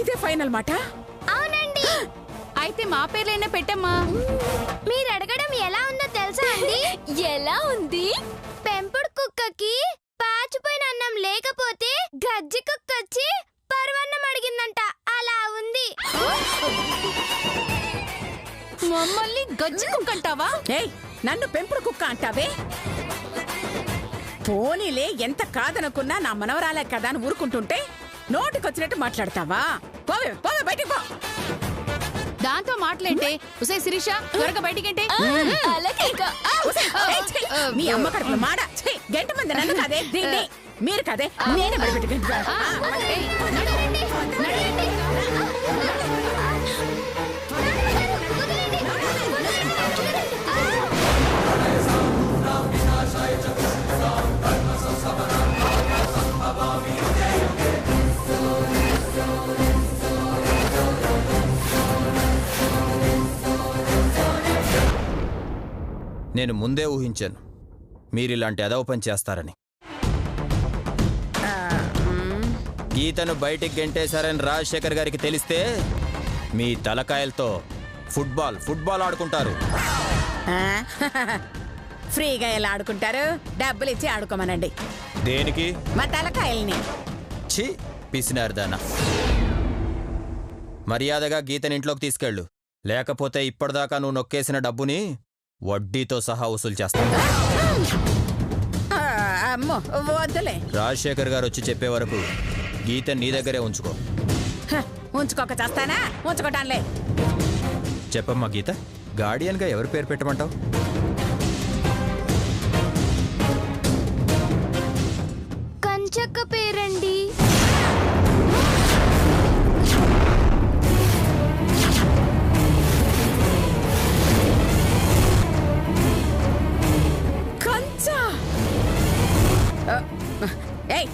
ఇదే ఫైనల్ మాట? అవునండి. అయితే మా పేర్లైనా పెట్టమ్మా. మీరు అడగడం ఎలా ఉందో తెలుసా అండి? ఎలా ఉంది? పెంపుడు కుక్కకి పాచిపోయిన అన్నం లేకపోతే గజ్జి కుక్క వచ్చి పరవన్నం అడిగిందంట. అలా ఉంది. మమ్మల్ని గజ్జి కుక్క అంటావా? ఏయ్, నన్ను పెంపుడు కుక్క అంటావే? పోనీలే, ఎంత కాదనుకున్నా నా మనవరాలే కదా అని ఊరుకుంటుంటే నోటికొచ్చినట్టు మాట్లాడతావా? పోవే పోవే, బయటికి పో. దాంతో మాటలేంటే? ఉసే శిరీష, త్వరగా బయటికంటే. అలాగే ఇక. మీ అమ్మ కడుపులో మాడ. గంట మంది నన్ను కదే, దీన్ని మీరు కదే, నేనే బయటపెట్టుకుంటా. నేను ముందే ఊహించాను మీరిలాంటి అదవ పని చేస్తారని. గీతను బయటికి గెంటేశారని రాజశేఖర్ గారికి తెలిస్తే మీ తలకాయలతో ఫుట్బాల్ ఆడుకుంటారు. ఫ్రీగా ఎలా ఆడుకుంటారు? డబ్బులు ఇచ్చి ఆడుకోమనండి. దేనికి? మా తలకాయల్ని. ఛీ, పిసినారుదానా. మర్యాదగా గీతని ఇంట్లోకి తీసుకెళ్ళు, లేకపోతే ఇప్పటిదాకా నువ్వు నొక్కేసిన డబ్బుని వడ్డీతో సహా వసూలు చేస్తాను. అమ్మో వద్దులే. రాజశేఖర్ గారు వచ్చి చెప్పే వరకు గీత నీ దగ్గరే ఉంచుకో. ఉంచుకోక చేస్తానా? ఉంచుకోటానులే. చెప్పమ్మా గీత, గార్డియన్గా ఎవరి పేరు పెట్టమంటావు? కంచక్క పేరండి. ఏయ్,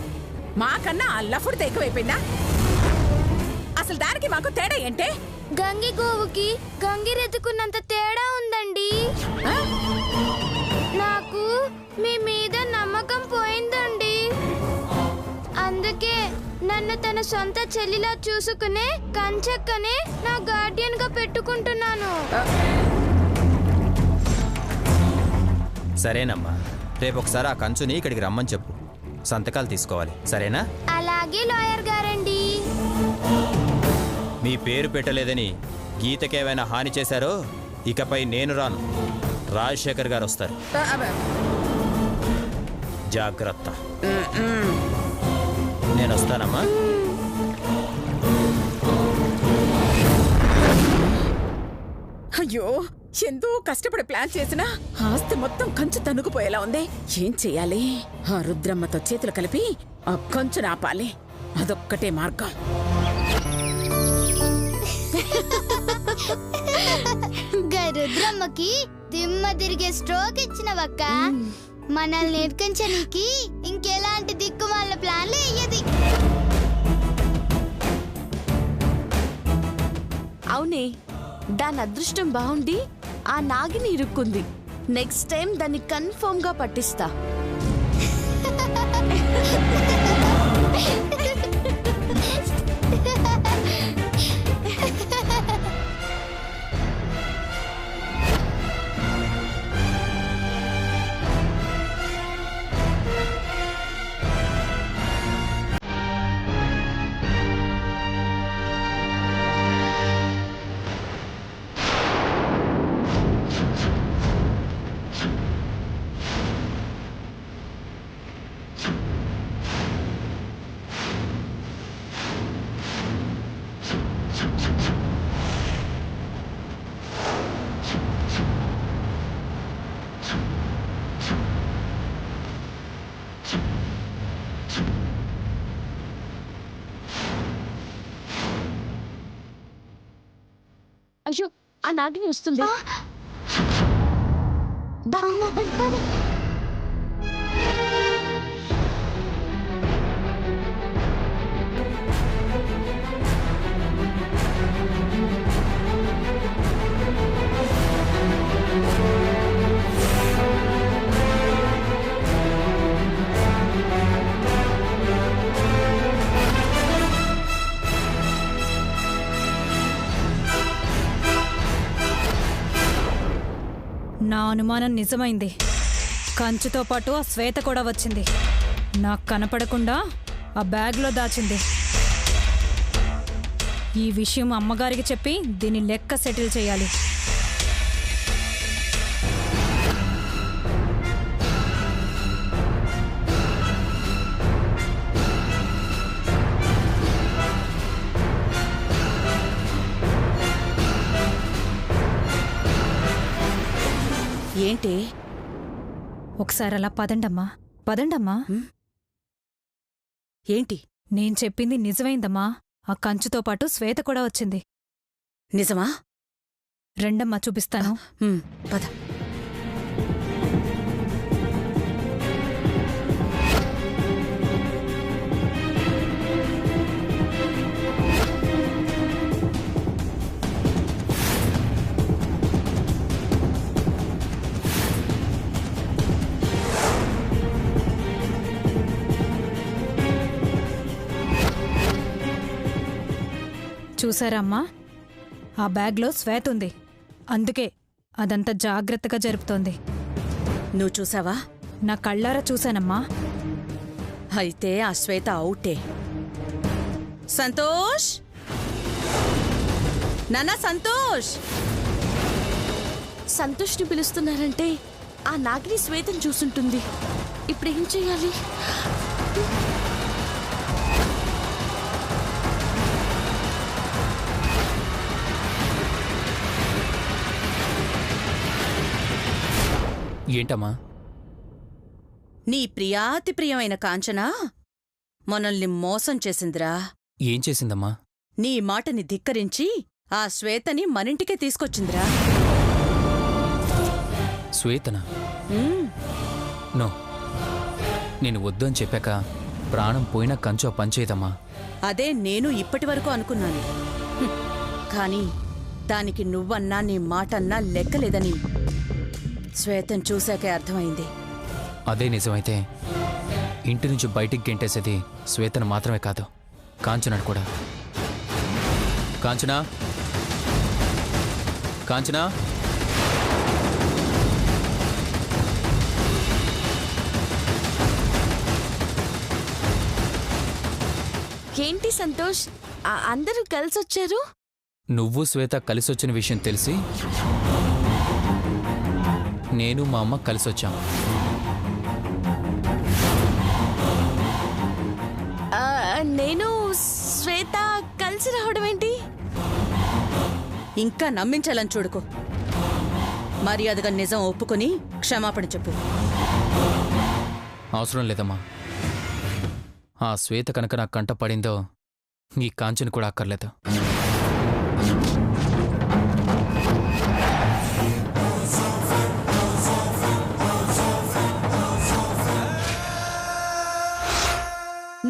మాకన్నా అల్లఫుడ్ ఎక్కువైపోయిందా? అసలు దానికి మాకు తేడా ఏంటే? గంగి గోవుకి గంగిరెత్తుకున్నంత తేడా ఉందండి. నాకు మీ మీద నమ్మకం పోయిందండి. అందుకే నన్ను తన సొంత చెల్లిలా చూసుకునే కంచక్కనే నా గార్డియన్ గా పెట్టుకుంటున్నాను. సరేనమ్మా, రేపు ఒకసారి ఆ కంచుని ఇక్కడికి రమ్మని చెప్పు, సంతకాలు తీసుకోవాలి. సరేనా? అలాగే లాయర్ గారండి. మీ పేరు పెట్టలేదని గీతకేమైనా హాని చేశారో ఇకపై నేను రాను, రాజశేఖర్ గారు వస్తారు. జాగ్రత్త. నేను వస్తానమ్మా. అయ్యో, ఎంతో కష్టపడి ప్లాన్ చేసినా ఆస్తి మొత్తం కంచు తనుకుపోయేలా ఉంది. ఏం చెయ్యాలి? ఆ రుద్రమ్మతో చేతులు కలిపి ఆ కంచు నాపాలి. అదొక్కటే మార్గం. రుద్రమ్మకి దిమ్మ తిరిగే స్ట్రోక్ ఇచ్చినవక్క. మనల్ని నేర్పించనీకి ఇంకెలాంటి దిక్కుమాల ప్లాన్లు వేయది. అవునే, దాని అదృష్టం బాగుండి ఆ నాగిని ఇరుక్కుంది. నెక్స్ట్ టైం దాన్ని కన్ఫర్మ్ గా పట్టిస్తా. అయ్యో, ఆ నాగిని వస్తుంది. నా అనుమానం నిజమైంది. కంచుతో పాటు ఆ శ్వేత కూడా వచ్చింది. నాకు కనపడకుండా ఆ బ్యాగ్లో దాచింది. ఈ విషయం అమ్మగారికి చెప్పి దీని లెక్క సెటిల్ చేయాలి. ఏంటి? ఒకసారి అలా పదండమ్మా, పదండమ్మా. ఏంటి? నేను చెప్పింది నిజమైందమ్మా. ఆ కంచుతో పాటు శ్వేత కూడా వచ్చింది. నిజమా? రెండమ్మా, చూపిస్తాను. పద. చూసారమ్మా, ఆ బ్యాగ్లో శ్వేత ఉంది. అందుకే అదంతా జాగ్రత్తగా జరుపుతోంది. నువ్వు చూసావా? నా కళ్ళారా చూశానమ్మా. అయితే ఆ శ్వేత అవుటే. సంతోష్, నాన్న సంతోష్. సంతోష్ని పిలుస్తున్నారంటే ఆ నాగిని శ్వేతను చూసుంటుంది. ఇప్పుడేం చెయ్యాలి? ఏంటమ్మా? నీ ప్రియాతి ప్రియమైన కాంచన మనల్ని మోసం చేసిందిరా. ఏం చేసిందమ్మా? నీ మాటని ధిక్కరించి ఆ శ్వేతని మనింటికే తీసుకొచ్చిందిరా. శ్వేతనా? నో, నేను వద్దు అని చెప్పాక ప్రాణం పోయినా కంచో పనిచేయదమ్మా. అదే నేను ఇప్పటివరకు అనుకున్నాను. కాని దానికి నువ్వన్నా నీ మాటన్నా లెక్కలేదని శ్వేతను చూశాకే అర్థమైంది. అదే నిజమైతే ఇంటి నుంచి బయటికి గెంటేసేది శ్వేతను మాత్రమే కాదు, కాంచనాడు కూడా. కాంచనా, కాంచనా. ఏంటి సంతోష్, అందరూ కలిసొచ్చారు? నువ్వు శ్వేత కలిసొచ్చిన విషయం తెలిసి నేను మా అమ్మ కలిసొచ్చాం. నేను శ్వేత కలిసి రావడం ఏంటి? ఇంకా నమ్మించాలని చూడుకో. మర్యాదగా నిజం ఒప్పుకొని క్షమాపణ చెప్పు. అవసరం లేదమ్మా. ఆ శ్వేత కనుక నా కంట పడిందో ఈ కాంచన కూడా అక్కర్లేదు.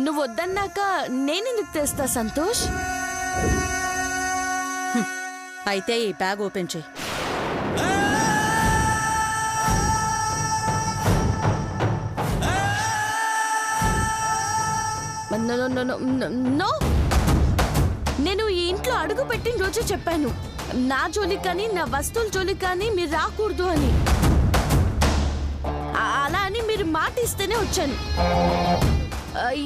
నువ్వు వద్దన్నాక నేనెందుకు తెస్తా సంతోష్? అయితే ఈ బ్యాగ్ ఓపెన్ చేయి. నో, నేను ఈ ఇంట్లో అడుగు పెట్టిన రోజు చెప్పాను, నా జోలికి కానీ నా వస్తువుల జోలికి కానీ మీరు రాకూడదు అని. అలా అని మీరు మాట ఇస్తేనే వచ్చాను.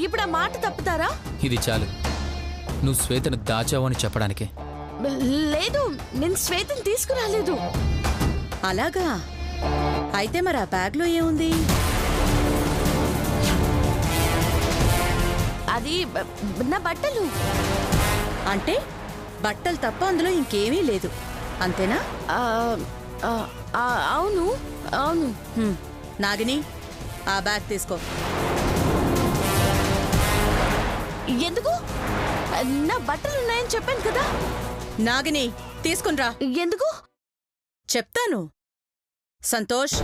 ఇప్పుడు ఆ మాట తప్పుతారా? ఇది చాలు. నువ్వు శ్వేతను దాచావు అని చెప్పడానికి. లేదు, నేను శ్వేతను తీసుకురాలేదు. అలాగా? అయితే మరి ఆ బ్యాగ్లో ఏముంది? అది నా బట్టలు. అంటే బట్టలు తప్ప అందులో ఇంకేమీ లేదు, అంతేనా? అవును అవును. నాగిని, ఆ బ్యాగ్ తీసుకో. ఎందుకు? నా బట్టలు ఉన్నాయని చెప్పాను కదా. నాగిని, తీసుకునిరా. ఎందుకు? చెప్తాను. సంతోష్,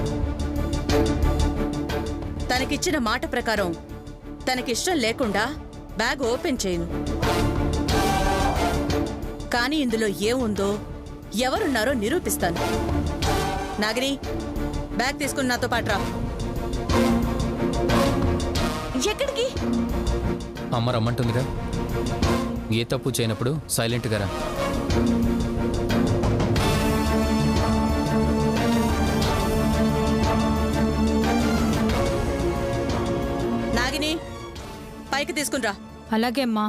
తనకిచ్చిన మాట ప్రకారం తనకిష్టం లేకుండా బ్యాగ్ ఓపెన్ చేయను. కానీ ఇందులో ఏముందో ఎవరున్నారో నిరూపిస్తాను. నాగిని, బ్యాగ్ తీసుకుని నాతో పాటు రా. ఎక్కడికి? అమ్మ రమ్మంటుందిగా. ఏ తప్పు చేయనప్పుడు సైలెంట్గా రా. పైకి తీసుకునిరా. అలాగే అమ్మా.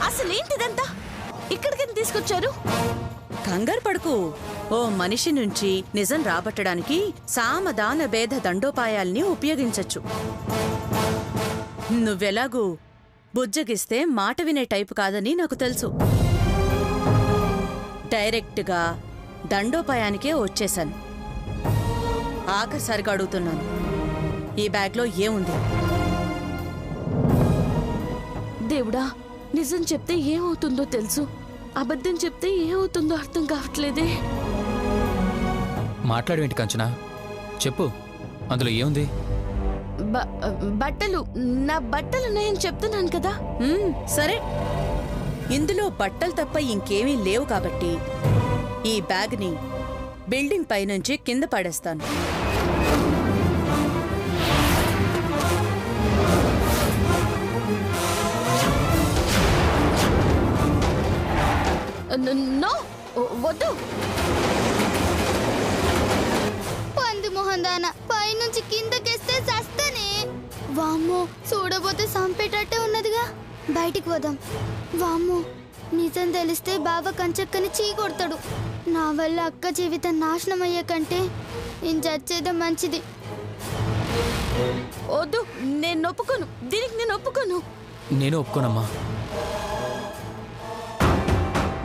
అసలేంటిదంతా? ఇక్కడికి తీసుకొచ్చారు? కంగారు పడుకు. ఓ మనిషి నుంచి నిజం రాబట్టడానికి సామదాన భేద దండోపాయాల్ని ఉపయోగించొచ్చు. నువ్వెలాగూ బుజ్జగిస్తే మాట వినే టైపు కాదని నాకు తెలుసు. డైరెక్ట్గా దండోపాయానికే వచ్చేశాను. ఆఖరిసారిగా అడుగుతున్నాను, ఈ బ్యాగ్లో ఏముంది? దేవుడా, నిజం చెప్తే ఏమవుతుందో తెలుసు, అబద్ధం చెప్తే ఏమవుతుందో అర్థం కావట్లేదే. మాట్లాడేంటి కంచనా? చెప్పు, అందులో ఏముంది? బట్టలు. నా బట్టలు నేను చెప్తున్నాను కదా. సరే, ఇందులో బట్టలు తప్ప ఇంకేమీ లేవు కాబట్టి ఈ బ్యాగ్ని బిల్డింగ్ పైనుంచి కింద పడేస్తాను. నో, వద్దు. పంది మొహందాన పైనుంచి కిందకేస్తే చస్తనే. వామ్మో, చూడబోతే సంపేటట్టే ఉన్నదిగా. బయటికి పోదాం. వామ్మో, నిజం తెలిస్తే బావ కంచక్కని చీ కొడతాడు. నా వల్ల అక్క జీవితం నాశనం అయ్యే కంటే నేను చచ్చేదే మంచిది. వద్దు, నేను ఒప్పుకోను. దీనికి నేను ఒప్పుకోను. నేను ఒప్పుకోనమ్మా.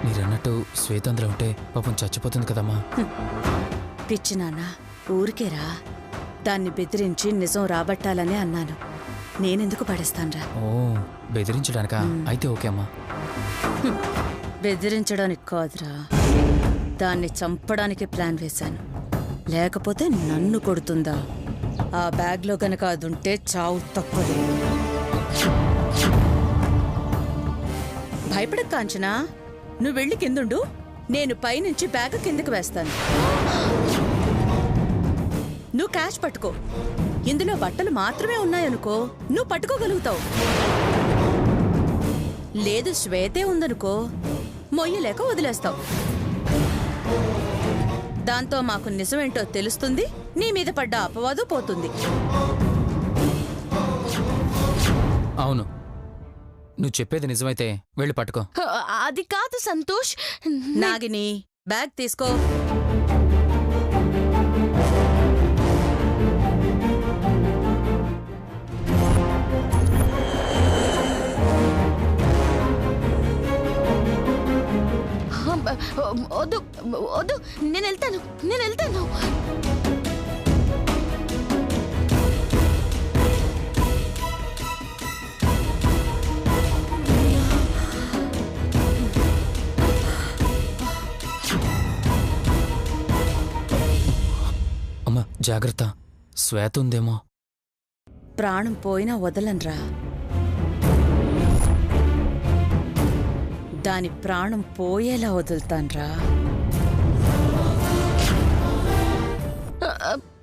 మీరన్నట్టు శ్వేత అందులో ఉంటే పాపం చచ్చిపోతుంది కదమ్మా. పిచ్చి నాన్న, ఊరికేరా. దాన్ని బెదిరించి నిజం రాబట్టాలనే అన్నాను. నేనెందుకు పడేస్తాన్రా? ఓ, బెదిరించడానికా? అయితే ఓకే అమ్మా. బెదిరించడానికి కాదురా, దాన్ని చంపడానికి ప్లాన్ వేశాను. లేకపోతే నన్ను కొడుతుందా? ఆ బ్యాగ్లో గనక అదుంటే చావు తప్పదు. భయపడక కాంచనా, నువ్వు వెళ్ళి కిందుండు. నేను పైనుంచి బ్యాగ్ కిందకి వేస్తాను. నువ్వు క్యాష్ పట్టుకో. ఇందులో బట్టలు మాత్రమే ఉన్నాయనుకో, నువ్వు పట్టుకోగలుగుతావు. లేదు శ్వేతే ఉందనుకో, మొయ్యలేక వదిలేస్తావు. దాంతో మాకు నిజమేంటో తెలుస్తుంది, నీ మీద పడ్డ అపవాదు పోతుంది. అవును, నువ్వు చెప్పేది నిజమైతే వెళ్ళి పట్టుకో. అది కాదు సంతోష్. నాగిని, బ్యాగ్ తీసుకో. వద్దు వద్దు, నేను వెళ్తాను. అమ్మా జాగ్రత్త, శ్వేత ఉందేమో. ప్రాణం పోయినా వదలన్రా. దాని ప్రాణం పోయేలా వదులుతాన్రా.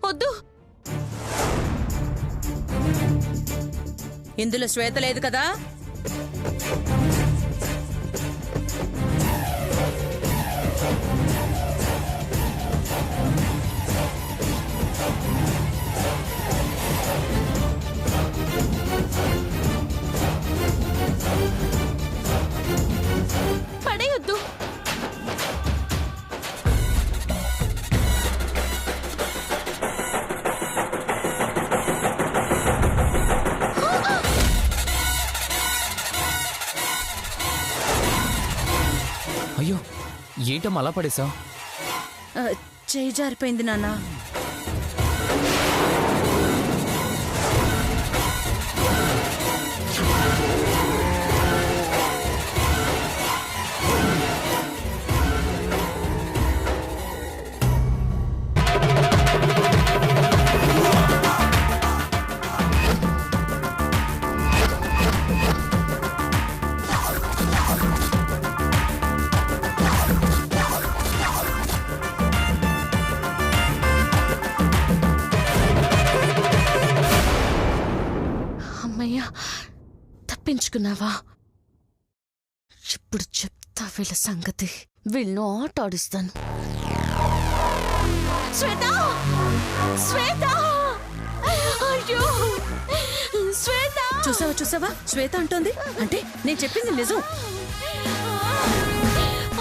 వద్దు. ఇందులో శ్వేత లేదు కదా? పడేయొద్దు. అయ్యో, ఏంటమ్మా అలా పడేసా? చేయి జారిపోయింది నాన్న. అమ్మయ్యా, తప్పించుకున్నావా? ఇప్పుడు చెప్తా వీళ్ళ సంగతి. వీళ్ళను ఆట ఆడిస్తాను. శ్వేత! శ్వేత! అయ్యో శ్వేత! చూసావా శ్వేత అంటోంది అంటే నేను చెప్పింది నిజం.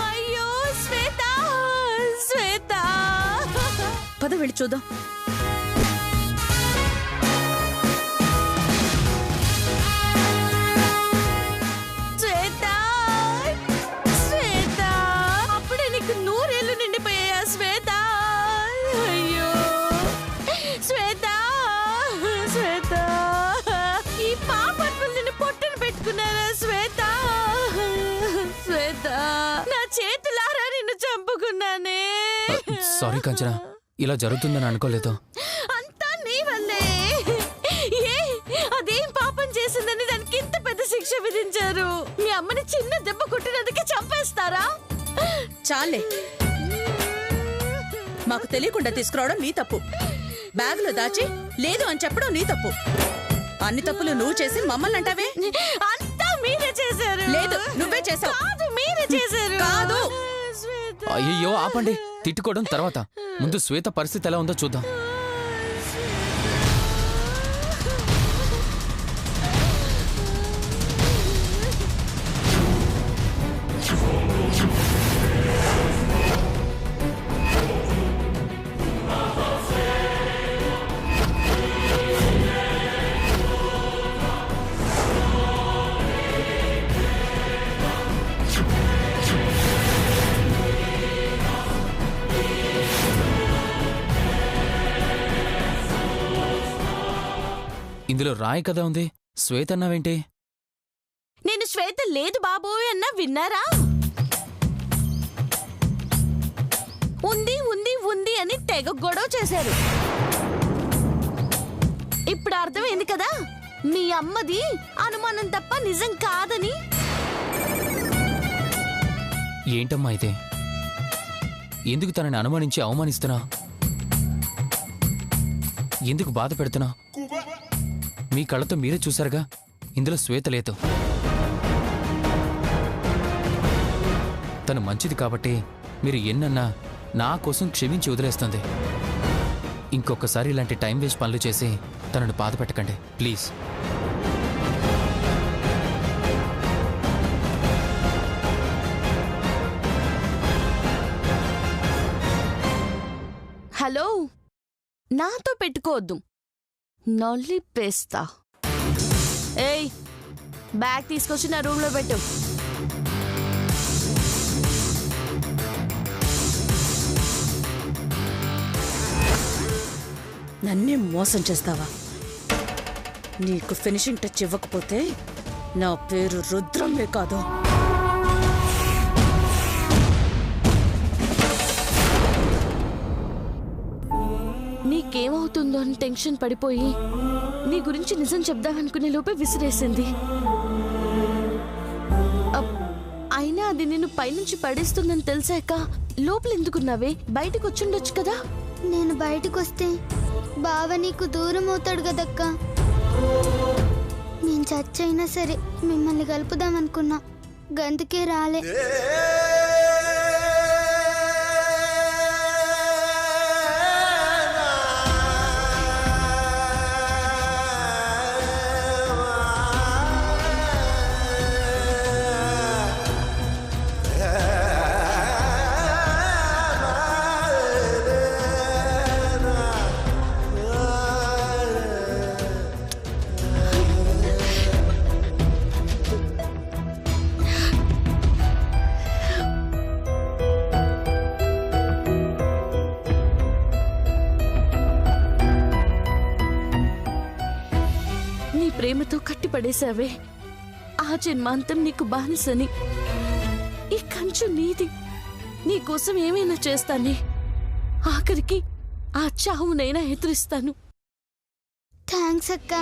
అయ్యో శ్వేత! శ్వేత! పద వెళ్ళి చూద్దాం. శ్వేత! శ్వేత! అప్పుడే నీకు 100 ఏళ్ళు నిండిపోయా శ్వేత. అయ్యో శ్వేత! శ్వేత! ఈ పాపను నిన్ను పొట్టను పెట్టుకున్నారా శ్వేత? శ్వేత! నా చేతులారా నిన్ను చంపుకున్నానే. సారీ కాంచన, ఇలా జరుగుతుందని అనుకోలేదు. అంతా నీ వల్లే. ఏ అదేం పాపం చేసిందని దానికి ఇంత పెద్ద శిక్ష విధించారు? మీ అమ్మని చిన్న దెబ్బ కొట్టినందుకే చంపేస్తారా? చాలే, మాకు తెలియకుండా తీసుకురావడం నీ తప్పు. బ్యాగులో దాచి లేదు అని చెప్పడం నీ తప్పు. అన్ని తప్పులు నువ్వు చేసి మమ్మల్ని అంటావే? అంతా మీరే చేశారు. లేదు, నువ్వే చేశావు. కాదు, మీరే చేశారు. కాదు. శ్వేత! అయ్యో ఆపండి, తిట్టుకోవడం తర్వాత. ముందు శ్వేత పరిస్థితి ఎలా ఉందో చూద్దాం. ఇందులో రాయి కదా ఉంది, శ్వేత అన్నావేంటి? నేను శ్వేత లేదు బాబోయ్ అన్నా విన్నారా? ఉంది ఉంది ఉంది అని తెగ గొడవ చేశారు. ఇప్పుడు అర్థమైంది కదా, మీ అమ్మది అనుమానం తప్ప నిజం కాదని. ఏంటమ్మా అయితే? ఎందుకు తనని అనుమానించి అవమానిస్తున్నా? ఎందుకు బాధ పెడుతున్నా? మీ కళ్ళతో మీరే చూశారుగా, ఇందులో శ్వేత లేదు. తను మంచిది కాబట్టి మీరు ఎన్నన్నా నా కోసం క్షమించి వదిలేస్తుంది. ఇంకొకసారి ఇలాంటి టైం వేస్ట్ పనులు చేసి తనను బాధ పెట్టకండి ప్లీజ్. హలో, నాతో పెట్టుకోవద్దు, నొల్లిపేస్తా. ఏయ్, బ్యాగ్ తీసుకొచ్చి నా రూమ్లో పెట్టు. నన్నే మోసం చేస్తావా? నీకు ఫినిషింగ్ టచ్ ఇవ్వకపోతే నా పేరు రుద్రమ్మే కాదు. నీకేమవుతుందో అని టెన్షన్ పడిపోయి నీ గురించి నిజం చెప్దామనుకునే లోపే విసిరేసింది. అయినా అది నిన్ను పైనుంచి పడేస్తుందని తెలిసాక లోపల ఎందుకున్నావే? బయటకు వచ్చుండొచ్చు కదా. నేను బయటకు వస్తే బావ నీకు దూరం అవుతాడు కదక్క. నేను చచ్చైనా సరే మిమ్మల్ని కలుపుదామనుకున్నా, గందుకే రాలే. ప్రేమతో కట్టిపడేశావే, ఆ జన్మాంతం నీకు బానిసని. ఈ కంచు నీది, నీకోసం ఏమైనా చేస్తానే. ఆఖరికి ఆ చావునైనా ఎదురిస్తాను. థ్యాంక్స్ అక్క.